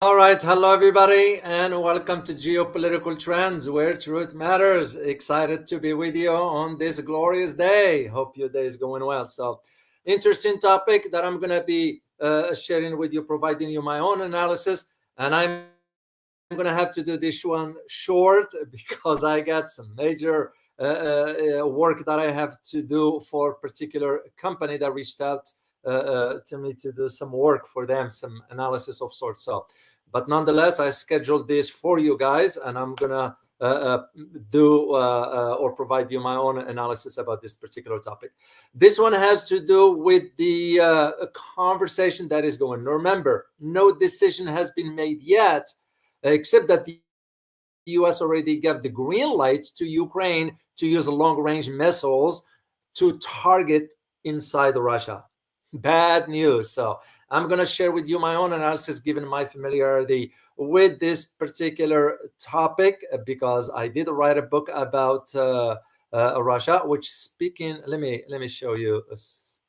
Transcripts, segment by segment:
All right, hello everybody, and welcome to Geopolitical Trends, where truth matters. Excited to be with you on this glorious day. Hope your day is going well. So, interesting topic that I'm going to be sharing with you, providing you my own analysis, and I'm going to have to do this one short because I got some major work that I have to do for a particular company that reached out to me to do some work for them, some analysis of sorts. So, but nonetheless, I scheduled this for you guys, and I'm gonna do or provide you my own analysis about this particular topic. This one has to do with the conversation that is going. Remember, no decision has been made yet, except that the US already gave the green light to Ukraine to use long-range missiles to target inside Russia. Bad news. So I'm going to share with you my own analysis given my familiarity with this particular topic, because I did write a book about Russia, which speaking, let me show you.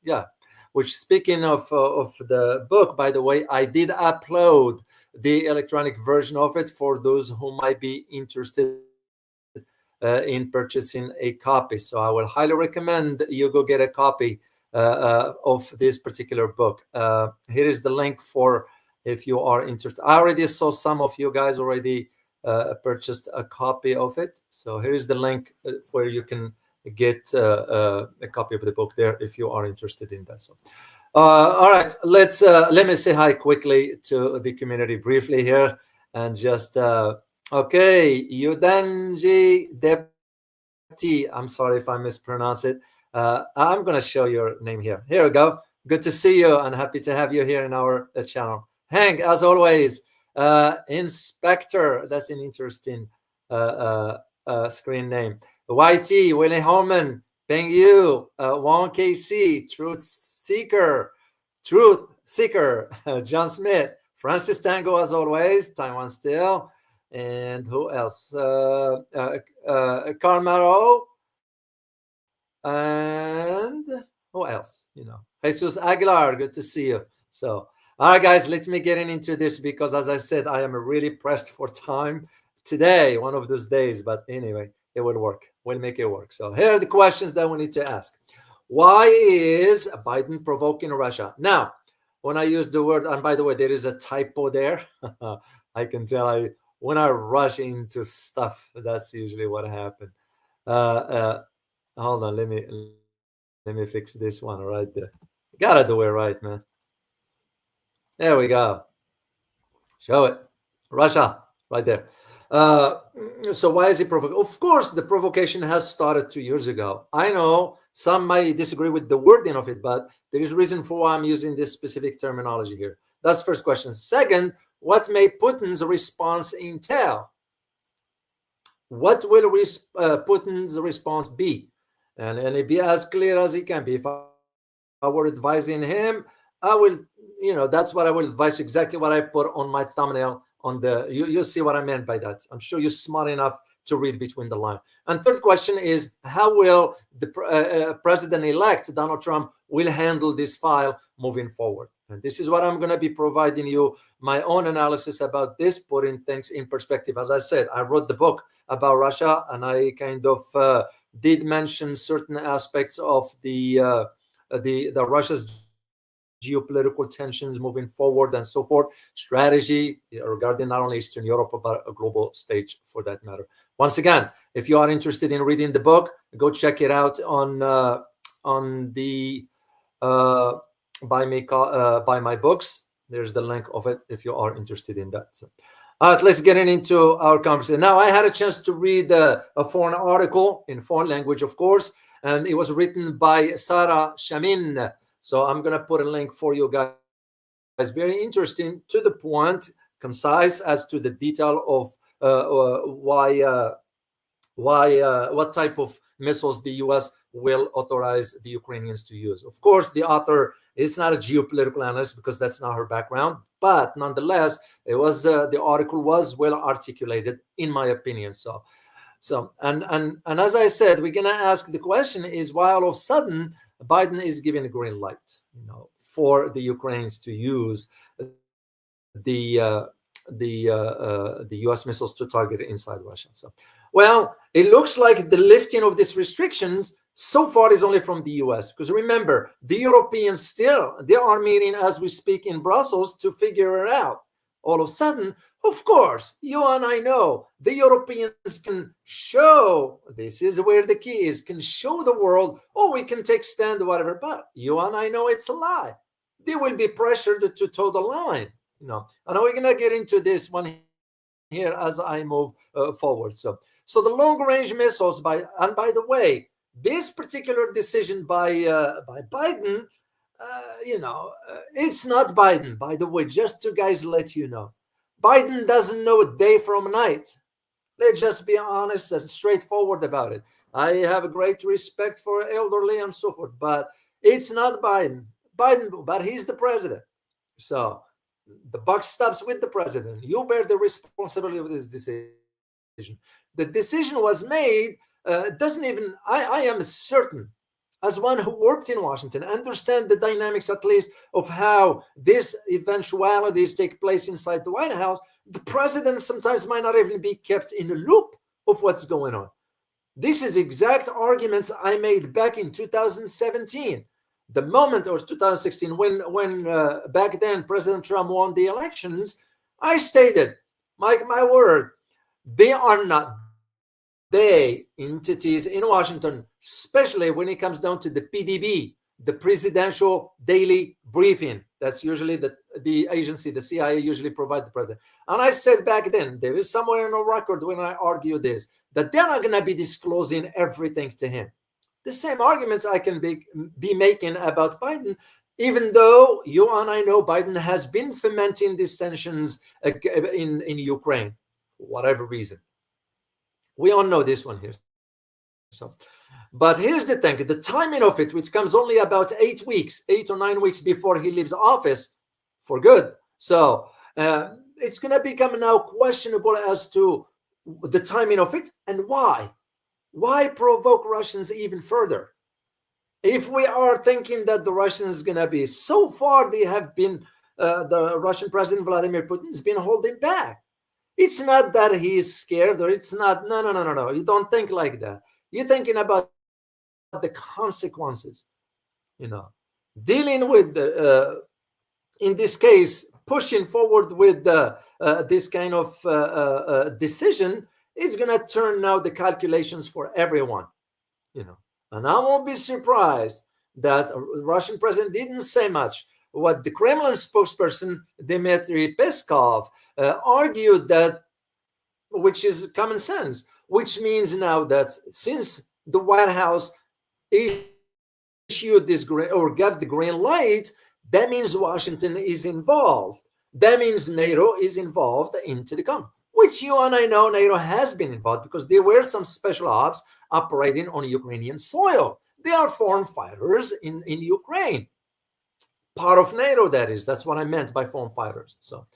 Yeah, which speaking of the book, by the way, I did upload the electronic version of it for those who might be interested in purchasing a copy. So I will highly recommend you go get a copy of this particular book. Here is the link for if you are interested. I already saw some of you guys already purchased a copy of it. So here is the link where you can get a copy of the book there if you are interested in that. So, all right, let me say hi quickly to the community briefly here, and just okay, Yudanji Depti. I'm sorry if I mispronounce it. I'm going to show your name here. Here we go. Good to see you, and happy to have you here in our channel. Hank, as always, Inspector. That's an interesting screen name. YT, Willie Holman, Peng Yu, Wong KC, Truth Seeker, John Smith, Francis Tango, as always, Taiwan Still, and who else? Carmelo, and who else? Jesus Aguilar, good to see you. So, all right, guys, let me get into this, because as I said, I am really pressed for time today, one of those days. But anyway, it will work. We'll make it work. So here are the questions that we need to ask. Why is Biden provoking Russia? Now, when I use the word, and by the way, there is a typo there. I can tell when I rush into stuff, that's usually what happened. Hold on, let me fix this one right there. Gotta do it right, man. There we go. Show it. Russia, right there. So why is it provoking? Of course, the provocation has started 2 years ago. I know some might disagree with the wording of it, but there is reason for why I'm using this specific terminology here. That's first question. Second, what may Putin's response entail? What will Putin's response be? And it be as clear as it can be. If I were advising him, I will, that's what I will advise, exactly what I put on my thumbnail on the, you see what I meant by that. I'm sure you're smart enough to read between the lines. And third question is, how will the president-elect Donald Trump will handle this file moving forward? And this is what I'm going to be providing you my own analysis about this, putting things in perspective. As I said, I wrote the book about Russia, and I kind of did mention certain aspects of the Russia's geopolitical tensions moving forward and so forth, strategy regarding not only Eastern Europe, but a global stage for that matter. Once again, if you are interested in reading the book, go check it out on the Buy My Books. There's the link of it if you are interested in that. So, all right, let's get into our conversation. Now, I had a chance to read a foreign article in foreign language, of course, and it was written by Sarah Shamin. So I'm going to put a link for you guys. Very interesting, to the point, concise as to the detail of what type of missiles the U.S. will authorize the Ukrainians to use. Of course, the author is not a geopolitical analyst, because that's not her background. But nonetheless, it was the article was well articulated, in my opinion. So and as I said, we're gonna ask the question is, why all of a sudden Biden is giving a green light, for the Ukrainians to use the the U.S. missiles to target inside Russia. So, well, it looks like the lifting of these restrictions so far is only from the U.S. Because remember, the Europeans still, they are meeting as we speak in Brussels to figure it out. All of a sudden, of course, you and I know the Europeans can show, this is where the key is, can show the world, oh, we can take stand, whatever, but you and I know it's a lie. They will be pressured to toe the line, and we're going to get into this one here as I move forward. So the long-range missiles, by the way, this particular decision by Biden, it's not Biden, by the way, just to guys let you know. Biden doesn't know day from night. Let's just be honest and straightforward about it. I have a great respect for elderly and so forth, but it's not Biden, but he's the president. So the buck stops with the president. You bear the responsibility of this decision. The decision was made, doesn't even, I am certain, as one who worked in Washington, understand the dynamics at least of how these eventualities take place inside the White House. The president sometimes might not even be kept in the loop of what's going on. This is exact arguments I made back in 2017. The moment, or 2016, when back then President Trump won the elections, I stated, my word, they entities in Washington, especially when it comes down to the PDB, the Presidential Daily Briefing. That's usually the agency, the CIA usually provide the president. And I said back then, there is somewhere in a record when I argue this, that they're not going to be disclosing everything to him. The same arguments I can be making about Biden, even though you and I know Biden has been fomenting these tensions in Ukraine, for whatever reason. We all know this one here. So, but here's the thing, the timing of it, which comes only about 8 or 9 weeks before he leaves office for good. So it's going to become now questionable as to the timing of it and why. Why provoke Russians even further? If we are thinking that the Russians going to be, so far they have been, the Russian President Vladimir Putin has been holding back. It's not that he is scared, or it's not, no. You don't think like that. You're thinking about the consequences, dealing with, in this case, pushing forward with this kind of decision is going to turn now the calculations for everyone, And I won't be surprised that the Russian president didn't say much. What the Kremlin spokesperson, Dmitry Peskov, argued that, which is common sense, which means now that since the White House issued this or gave the green light, that means Washington is involved. That means NATO is involved into the conflict, which you and I know NATO has been involved because there were some special ops operating on Ukrainian soil. They are foreign fighters in Ukraine. Part of NATO, that is. That's what I meant by foreign fighters. So,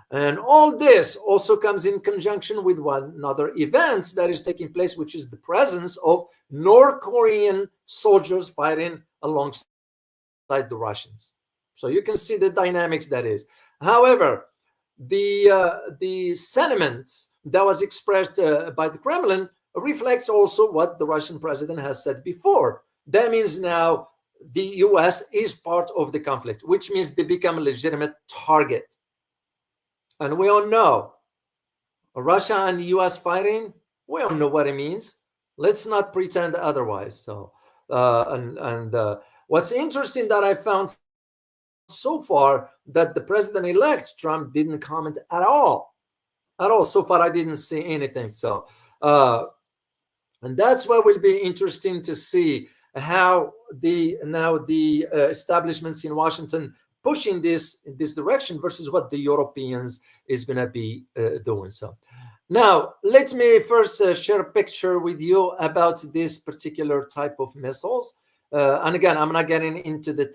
and all this also comes in conjunction with one another events that is taking place, which is the presence of North Korean soldiers fighting alongside the Russians. So you can see the dynamics that is. However, the sentiments that was expressed by the Kremlin reflects also what the Russian president has said before. That means now the U.S. is part of the conflict, which means they become a legitimate target. And we all know Russia and the U.S. fighting, we all know what it means. Let's not pretend otherwise. So, what's interesting that I found so far that the president-elect Trump didn't comment at all. So far, I didn't see anything. So, and that's what will be interesting to see how the establishments in Washington pushing this in this direction versus what the Europeans is going to be doing. So now let me first share a picture with you about this particular type of missiles. And again, I'm not getting into the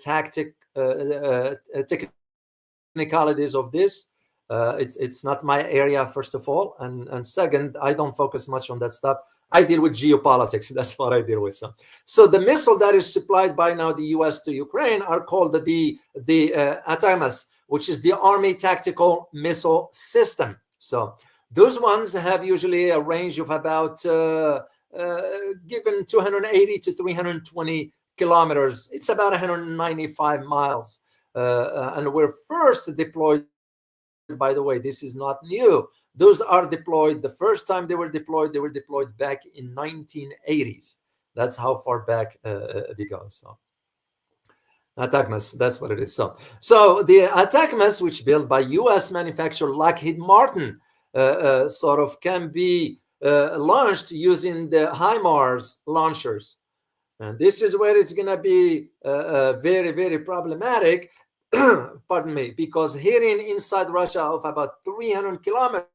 technicalities of this. It's not my area, first of all, and second, I don't focus much on that stuff. I deal with geopolitics. That's what I deal with. So the missile that is supplied by now the U.S. to Ukraine are called the ATACMS, which is the Army Tactical Missile System. So those ones have usually a range of about given 280 to 320 kilometers. It's about 195 miles. And were first deployed, by the way, this is not new. Those are deployed. The first time they were deployed back in 1980s. That's how far back they go. So ATACMS, that's what it is. So the ATACMS, which built by U.S. manufacturer Lockheed Martin, sort of can be launched using the HIMARS launchers. And this is where it's going to be very, very problematic, pardon me, because hitting inside Russia of about 300 kilometers,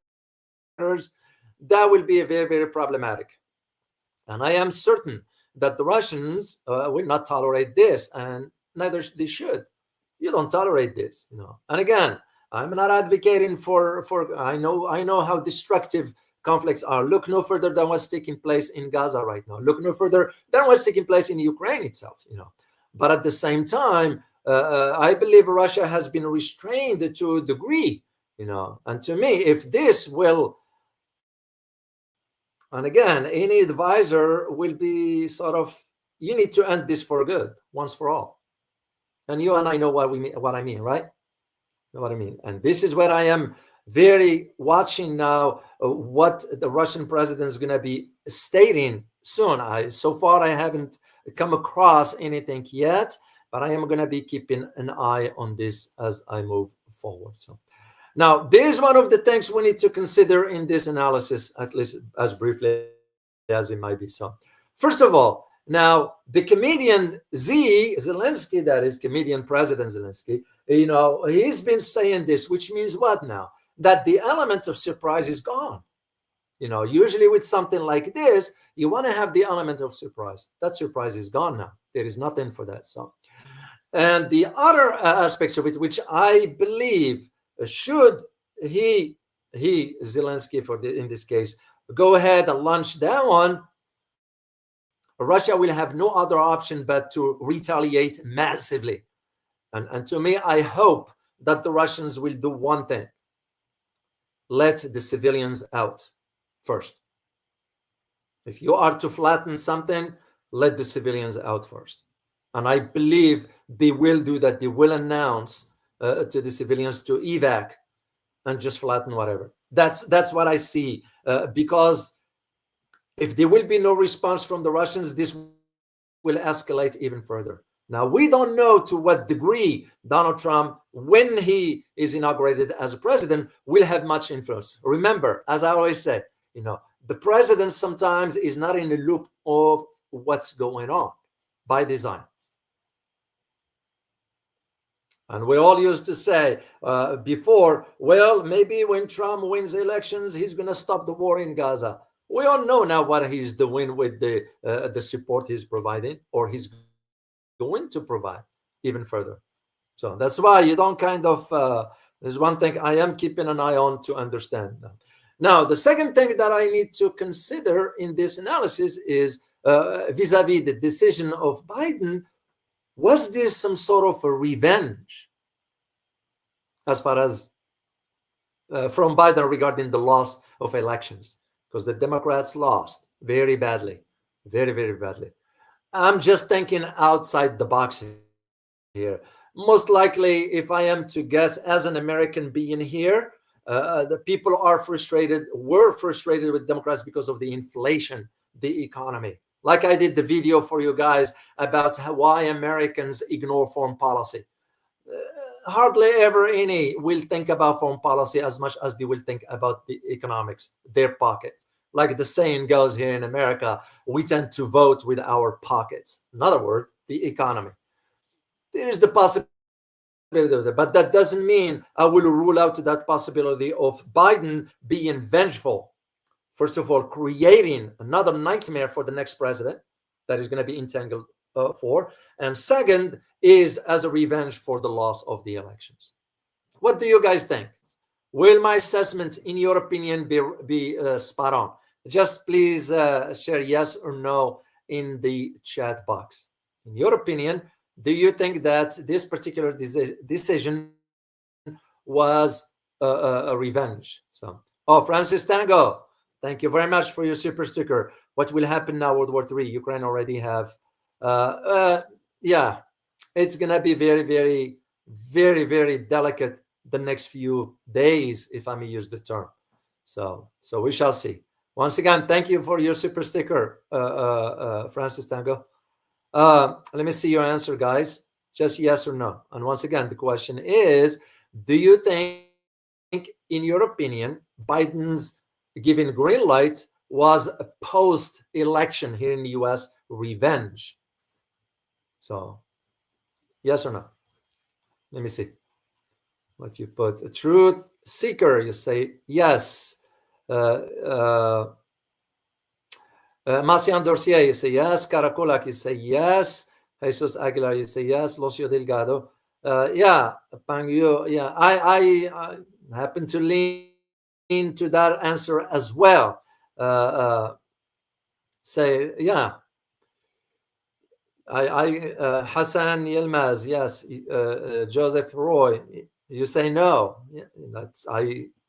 that will be very, very problematic. And I am certain that the Russians will not tolerate this, and neither they should. You don't tolerate this, you know. And again, I'm not advocating for I know how destructive conflicts are. Look no further than what's taking place in Gaza right now. Look no further than what's taking place in Ukraine itself, you know. But at the same time, I believe Russia has been restrained to a degree, you know. And to me, if this will, and again, any advisor will be sort of, you need to end this for good, once for all. And you and I know what I mean, right? Know what I mean? And this is where I am very watching now what the Russian president is going to be stating soon. So far I haven't come across anything yet, but I am going to be keeping an eye on this as I move forward. So now there's one of the things we need to consider in this analysis, at least as briefly as it might be. So first of all, now the comedian Zelensky, that is comedian President Zelensky, you know, he's been saying this, which means what now? That the element of surprise is gone. You know, usually with something like this, you want to have the element of surprise. That surprise is gone now. There is nothing for that. So, and the other aspects of it, which I believe should Zelensky in this case go ahead and launch that one, Russia will have no other option but to retaliate massively. And to me, I hope that the Russians will do one thing: let the civilians out first. If you are to flatten something, let the civilians out first. And I believe they will do that. They will announce to the civilians to evac and just flatten whatever. That's what I see. Because if there will be no response from the Russians, this will escalate even further. Now, we don't know to what degree Donald Trump, when he is inaugurated as a president, will have much influence. Remember, as I always say, you know, the president sometimes is not in the loop of what's going on by design. And we all used to say before, well, maybe when Trump wins the elections, he's going to stop the war in Gaza. We all know now what he's doing with the support he's providing, or he's going to provide even further. So that's why you don't kind of, there's one thing I am keeping an eye on to understand. Now, the second thing that I need to consider in this analysis is vis-a-vis the decision of Biden. Was this some sort of a revenge as far as from Biden regarding the loss of elections? Because the Democrats lost very badly, very, very badly. I'm just thinking outside the box here. Most likely, if I am to guess, as an American being here, the people were frustrated with Democrats because of the inflation, the economy. Like I did the video for you guys about why Americans ignore foreign policy. Hardly ever any will think about foreign policy as much as they will think about the economics, their pocket. Like the saying goes here in America, we tend to vote with our pockets. In other words, the economy. There's the possibility of that, but that doesn't mean I will rule out that possibility of Biden being vengeful. First of all, creating another nightmare for the next president that is going to be entangled for. And second is as a revenge for the loss of the elections. What do you guys think? Will my assessment, in your opinion, be spot on? Just please share yes or no in the chat box. In your opinion, do you think that this particular decision was a revenge. So, oh, Francis Tango, thank you very much for your super sticker. What will happen now, World War III? Ukraine already have, yeah, it's going to be very, very, very, very delicate the next few days, if I may use the term. So we shall see. Once again, thank you for your super sticker, Francis Tango. Let me see your answer, guys. Just yes or no. And once again, the question is, do you think, in your opinion, Biden's giving green light was a post-election here in the US revenge? So, yes or no? Let me see what you put. A truth seeker, you say yes. Marcian Dorcier, you say yes. Caracolak, you say yes. Jesus Aguilar, you say yes. Locio Delgado, yeah. Pang Yu, yeah. I happen to lean to that answer as well. Say yeah. Hassan Yilmaz, yes. Joseph Roy, you say no. Yeah, that's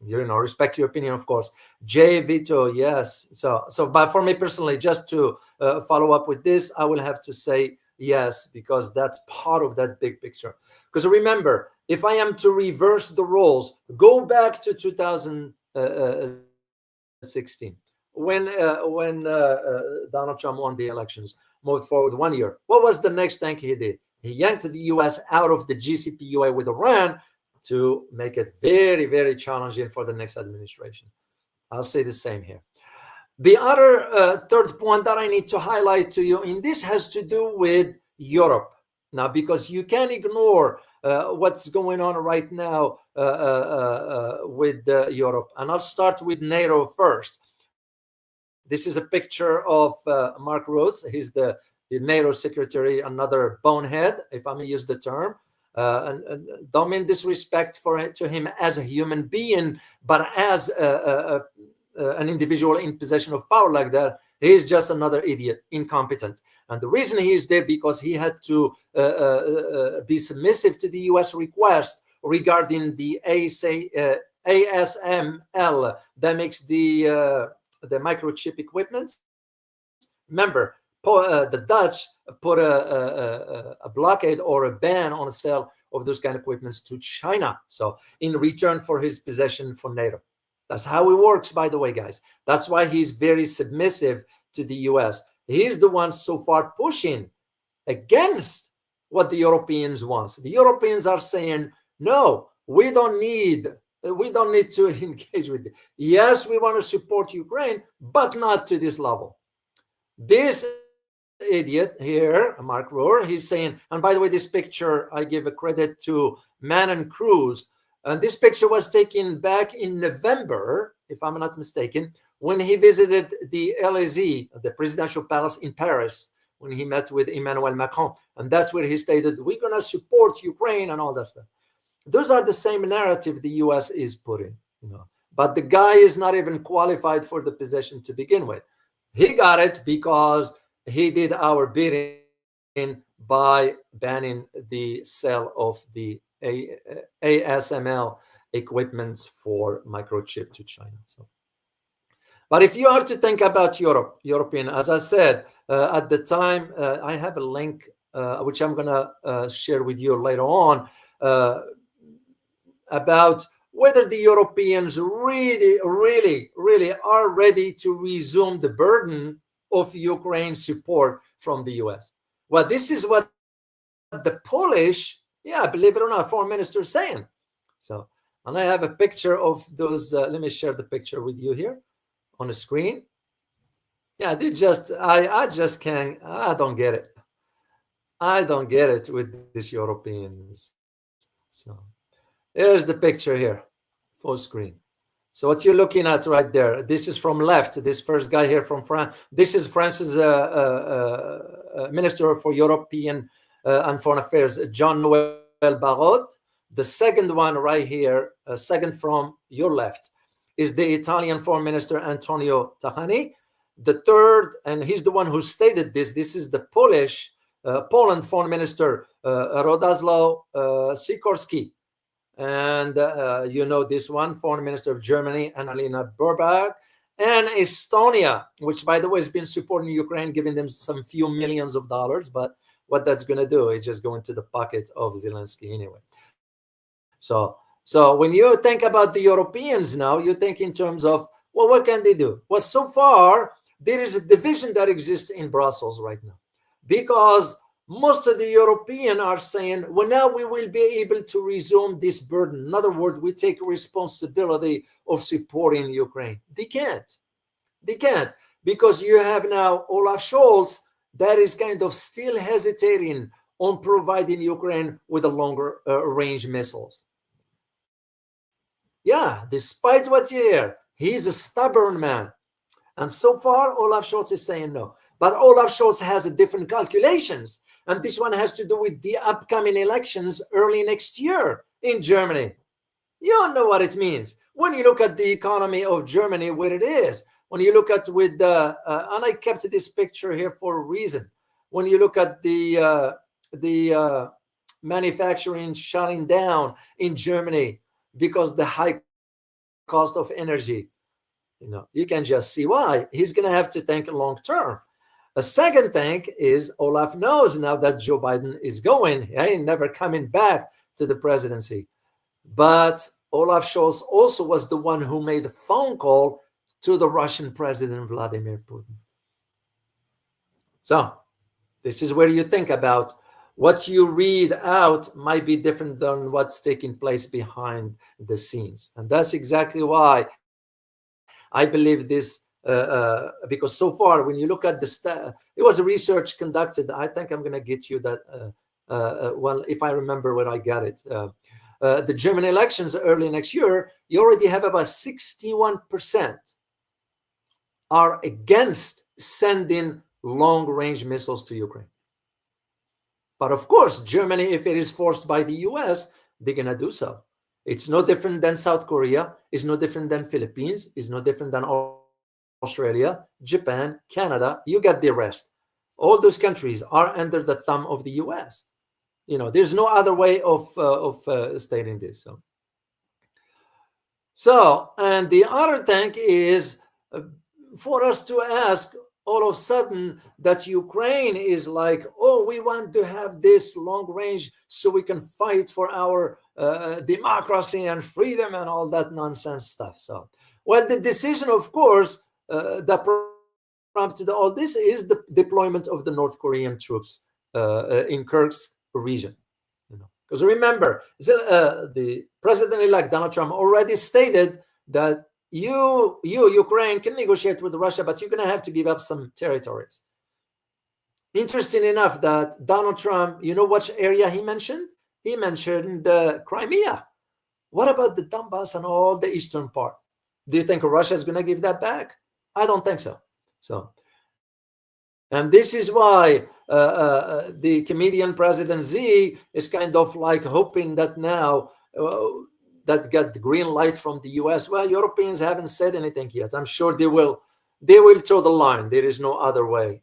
respect your opinion, of course. Jay Vito, yes. So but for me personally, just to follow up with this, I will have to say yes, because that's part of that big picture. Because remember, if I am to reverse the roles, go back to 2016 when Donald Trump won the elections, moved forward 1 year. What was the next thing he did? He yanked the U.S. out of the GCPOA with Iran to make it very, very challenging for the next administration. I'll say the same here. The other third point that I need to highlight to you in this has to do with Europe. Now, because you can't ignore what's going on right now with Europe. And I'll start with NATO first. This is a picture of Mark Rutte. He's the NATO secretary, another bonehead, if I may use the term. And don't mean disrespect to him as a human being, but as an individual in possession of power like that, he's just another idiot, incompetent. And the reason he is there because he had to be submissive to the U.S. request regarding the ASML that makes the microchip equipment. Remember, the Dutch put a blockade or a ban on the sale of those kind of equipments to China. So in return for his possession from NATO. That's how it works, by the way, guys. That's why he's very submissive to the US. He's the one so far pushing against what the Europeans want. The Europeans are saying, no, we don't need to engage with it. Yes, we want to support Ukraine, but not to this level. This idiot here, Mark Rohr, he's saying, and by the way, this picture, I give a credit to Man and Cruz. And this picture was taken back in November, if I'm not mistaken, when he visited the Élysée, the presidential palace in Paris, when he met with Emmanuel Macron. And that's where he stated, we're going to support Ukraine and all that stuff. Those are the same narrative the US is putting, but the guy is not even qualified for the position to begin with. He got it because he did our bidding by banning the sale of the ASML equipments for microchip to China. So, but if you are to think about European, as I said at the time, I have a link which I'm going to share with you later on about whether the Europeans really are ready to resume the burden of Ukraine support from the US. Well, this is what the Polish, believe it or not, foreign minister is saying. So, and I have a picture of those. Let me share the picture with you here on the screen. Yeah, they just, I just can't, I don't get it. I don't get it with these Europeans. So, here's the picture here, full screen. So what you're looking at right there, this is from left, this first guy here from France. This is France's Minister for European and Foreign Affairs, Jean-Noël Barrot. The second one right here, second from your left, is the Italian Foreign Minister, Antonio Tajani. The third, and he's the one who stated this is the Poland Foreign Minister, Radosław Sikorski. and you know this one, Foreign Minister of Germany, Annalena Baerbock, and Estonia, which, by the way, has been supporting Ukraine, giving them some few millions of dollars. But what that's going to do is just go into the pocket of Zelensky anyway. So when you think about the Europeans now, you think in terms of, well, what can they do? Well, so far, there is a division that exists in Brussels right now, because most of the Europeans are saying, well, now we will be able to resume this burden. In other words, we take responsibility of supporting Ukraine. They can't. They can't, because you have now Olaf Scholz that is kind of still hesitating on providing Ukraine with the longer range missiles. Yeah, despite what you hear, he's a stubborn man. And so far, Olaf Scholz is saying no. But Olaf Scholz has a different calculations. And this one has to do with the upcoming elections early next year in Germany. You don't know what it means. When you look at the economy of Germany, where it is, when you look at with the, and I kept this picture here for a reason. When you look at the manufacturing shutting down in Germany because the high cost of energy, you can just see why. He's going to have to think long term. A second thing is Olaf knows now that Joe Biden is going. He ain't never coming back to the presidency. But Olaf Scholz also was the one who made a phone call to the Russian President Vladimir Putin. So this is where you think about what you read out might be different than what's taking place behind the scenes. And that's exactly why I believe this, because so far, when you look at it was a research conducted. I think I'm going to get you that one, if I remember where I got it. The German elections early next year, you already have about 61% are against sending long-range missiles to Ukraine. But of course, Germany, if it is forced by the US, they're going to do so. It's no different than South Korea. It's no different than Philippines. It's no different than Australia, Japan, Canada. You get the rest. All those countries are under the thumb of the US. There's no other way of stating this. So, and the other thing is for us to ask all of a sudden that Ukraine is like, oh, we want to have this long range so we can fight for our democracy and freedom and all that nonsense stuff. So, well, the decision, of course, that prompted all this is the deployment of the North Korean troops in Kursk region. Because remember, the president-elect Donald Trump already stated that you, Ukraine, can negotiate with Russia, but you're going to have to give up some territories. Interesting enough that Donald Trump, you know which area he mentioned? He mentioned Crimea. What about the Donbass and all the eastern part? Do you think Russia is going to give that back? I don't think so. And this is why the comedian President Z is kind of like hoping that now that got the green light from the US. Well, Europeans haven't said anything yet. I'm sure they will toe the line. There is no other way.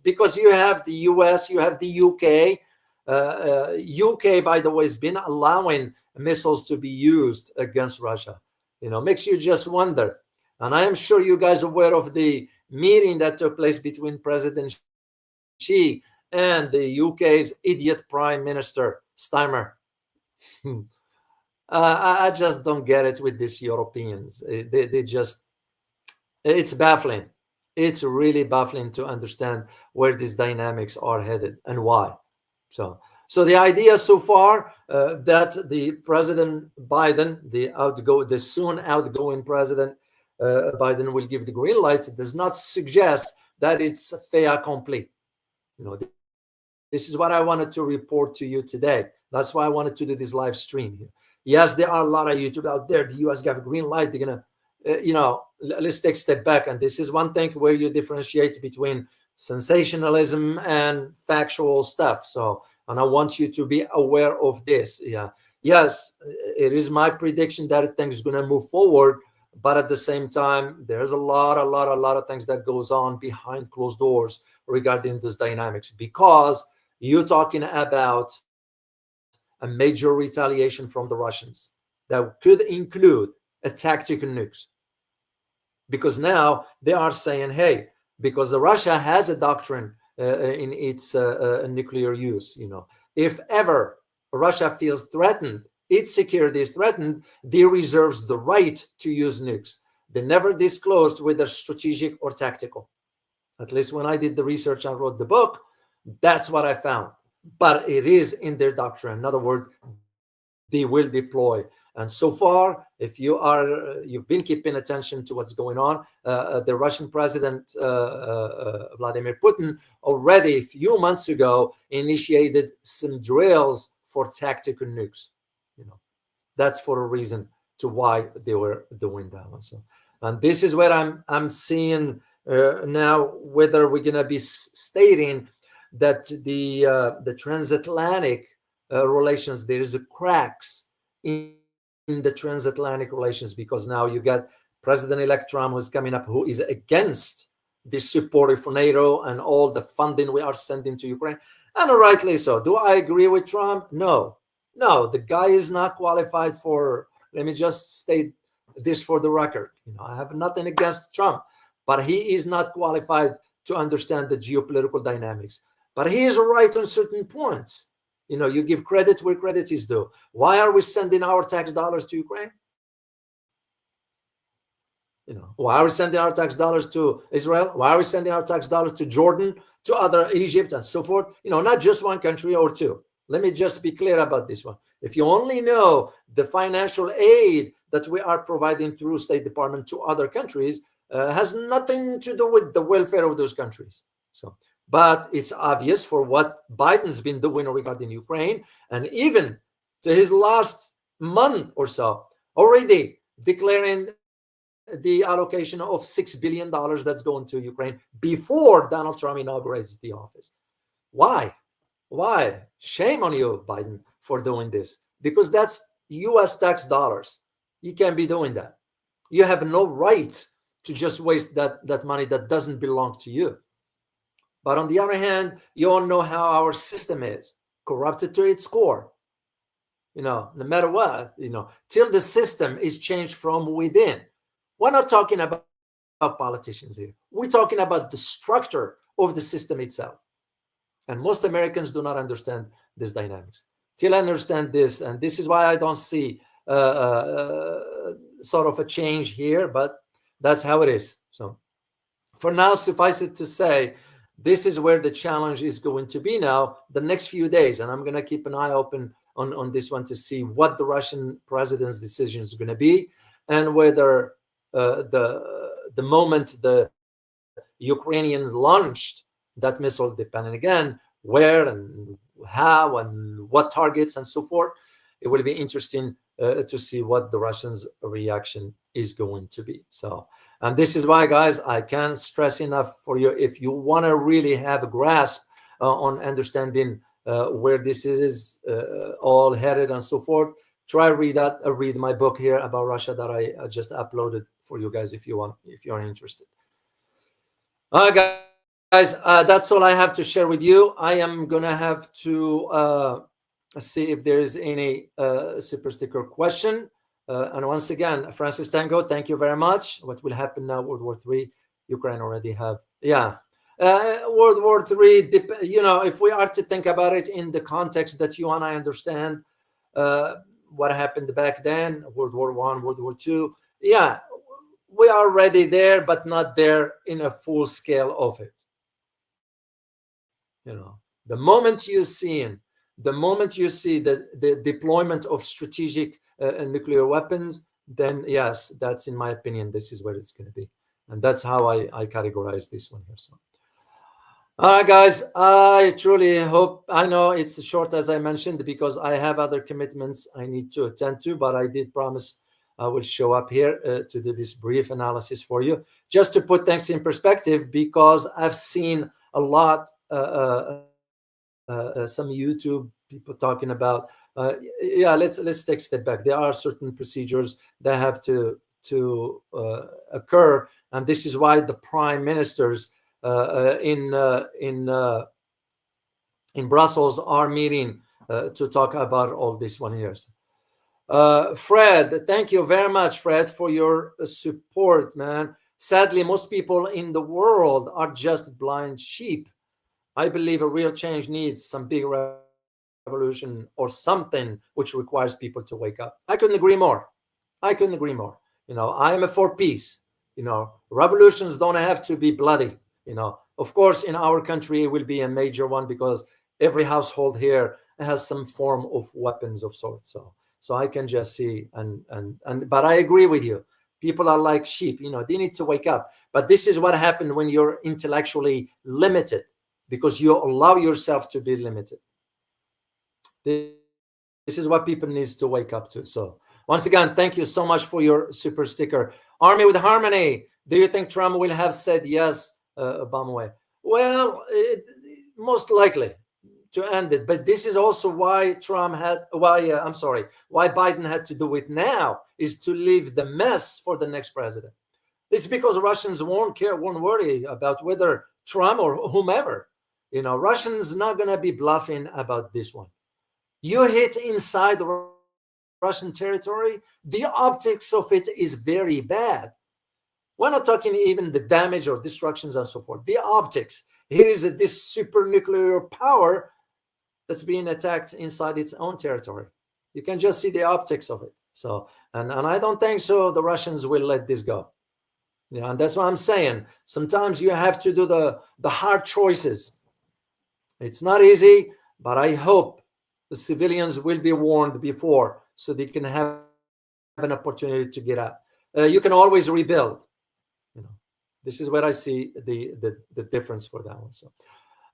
Because you have the US, you have the UK. UK, by the way, has been allowing missiles to be used against Russia. Makes you just wonder. And I am sure you guys are aware of the meeting that took place between President Xi and the UK's idiot Prime Minister Steimer. I just don't get it with these Europeans. They just, it's baffling. It's really baffling to understand where these dynamics are headed and why. So the idea so far that the President Biden, the soon outgoing President Biden, will give the green light does not suggest that it's fait accompli. This is what I wanted to report to you today. That's why I wanted to do this live stream here. Yes, there are a lot of YouTube out there. The US got a green light. They're going to, let's take a step back. And this is one thing where you differentiate between sensationalism and factual stuff. And I want you to be aware of this. Yeah. Yes, it is my prediction that things are going to move forward. But at the same time, there's a lot of things that goes on behind closed doors regarding those dynamics, because you're talking about a major retaliation from the Russians that could include a tactical nukes. Because now they are saying, hey, because Russia has a doctrine in its nuclear use, if ever Russia feels threatened, its security is threatened, they reserves the right to use nukes. They never disclosed whether strategic or tactical. At least when I did the research and wrote the book, that's what I found. But it is in their doctrine. In other words, they will deploy. And so far, if you've been keeping attention to what's going on, the Russian President Vladimir Putin already a few months ago initiated some drills for tactical nukes. That's for a reason to why they were doing that one. So, and this is where I'm seeing now whether we're gonna be stating that the transatlantic relations, there is a cracks in the transatlantic relations, because now you got President-elect Trump who's coming up, who is against the support for NATO and all the funding we are sending to Ukraine, and rightly so. Do I agree with Trump? No, the guy is not qualified for. Let me just state this for the record. I have nothing against Trump, but he is not qualified to understand the geopolitical dynamics. But he is right on certain points. You give credit where credit is due. Why are we sending our tax dollars to Ukraine? Why are we sending our tax dollars to Israel? Why are we sending our tax dollars to Jordan, to other Egypt, and so forth? Not just one country or two. Let me just be clear about this one. If you only know the financial aid that we are providing through State Department to other countries, has nothing to do with the welfare of those countries. So. But it's obvious for what Biden's been doing regarding Ukraine, and even to his last month or so, already declaring the allocation of $6 billion that's going to Ukraine before Donald Trump inaugurates the office. Why? Shame on you, Biden, for doing this, because that's U.S. tax dollars. You can't be doing that. You have no right to just waste that money that doesn't belong to you. But on the other hand, you all know how our system is corrupted to its core. No matter what, till the system is changed from within. We're not talking about politicians here. We're talking about the structure of the system itself. And most Americans do not understand this dynamics. Till I understand this, and this is why I don't see sort of a change here, but that's how it is. So for now, suffice it to say, this is where the challenge is going to be now the next few days. And I'm going to keep an eye open on this one to see what the Russian president's decision is going to be, and whether the moment the Ukrainians launched that missile, depending again where and how and what targets and so forth, it will be interesting to see what the Russians' reaction is going to be. So, and this is why, guys, I can't stress enough for you, if you want to really have a grasp on understanding where this is all headed and so forth, try read my book here about Russia that I just uploaded for you guys if you're interested. All right, guys, that's all I have to share with you. I am gonna have to see if there is any super sticker question. And once again, Francis Tango, thank you very much. What will happen now? World War III, Ukraine already have, World War III. If we are to think about it in the context that you and I understand, what happened back then, World War I, World War II, we are already there, but not there in a full scale of it. The moment you see the deployment of strategic nuclear weapons, then yes, that's, in my opinion, this is where it's going to be. And that's how I categorize this one here. So, all right, guys, I truly hope, I know it's short, as I mentioned, because I have other commitments I need to attend to, but I did promise I will show up here to do this brief analysis for you, just to put things in perspective, because I've seen a lot, some YouTube people talking about, let's take a step back. There are certain procedures that have to occur, and this is why the prime ministers in Brussels are meeting to talk about all this one here. Fred, thank you very much, Fred, for your support, man. Sadly, most people in the world are just blind sheep. I believe a real change needs some big revolution or something which requires people to wake up. I couldn't agree more. I couldn't agree more. I am for peace. Revolutions don't have to be bloody. Of course, in our country, it will be a major one because every household here has some form of weapons of sorts. So I can just see but I agree with you. People are like sheep. They need to wake up. But this is what happened when you're intellectually limited, because you allow yourself to be limited. This is what people needs to wake up to. So once again, thank you so much for your super sticker. Army with Harmony, do you think Trump will have said yes, Obama way? Well, most likely to end it. But this is also why why Biden had to do it now, is to leave the mess for the next president. It's because Russians won't worry about whether Trump or whomever. Russians not gonna be bluffing about this one. You hit inside the Russian territory, the optics of it is very bad. We're not talking even the damage or destructions and so forth. The optics. Here is this super nuclear power that's being attacked inside its own territory. You can just see the optics of it. So, and I don't think so the Russians will let this go. And that's what I'm saying. Sometimes you have to do the hard choices. It's not easy, but I hope the civilians will be warned before so they can have an opportunity to get out. You can always rebuild. This is where I see the difference for that one. So,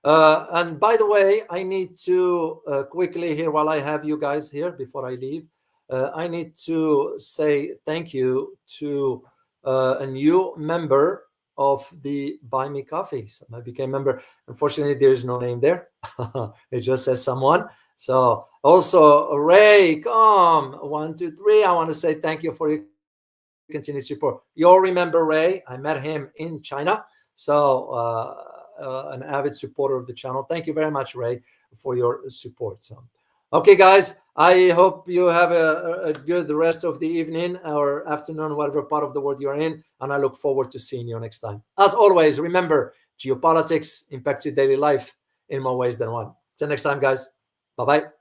and by the way, I need to quickly here, while I have you guys here before I leave, I need to say thank you to a new member of the Buy Me Coffee. So I became a member. Unfortunately, there is no name there. It just says someone. So also Ray, come 1, 2, 3. I want to say thank you for your continued support. You all remember Ray? I met him in China. So an avid supporter of the channel. Thank you very much, Ray, for your support. So, okay, guys, I hope you have a good rest of the evening or afternoon, whatever part of the world you're in, and I look forward to seeing you next time. As always, remember, geopolitics impacts your daily life in more ways than one. Till next time, guys. Bye-bye.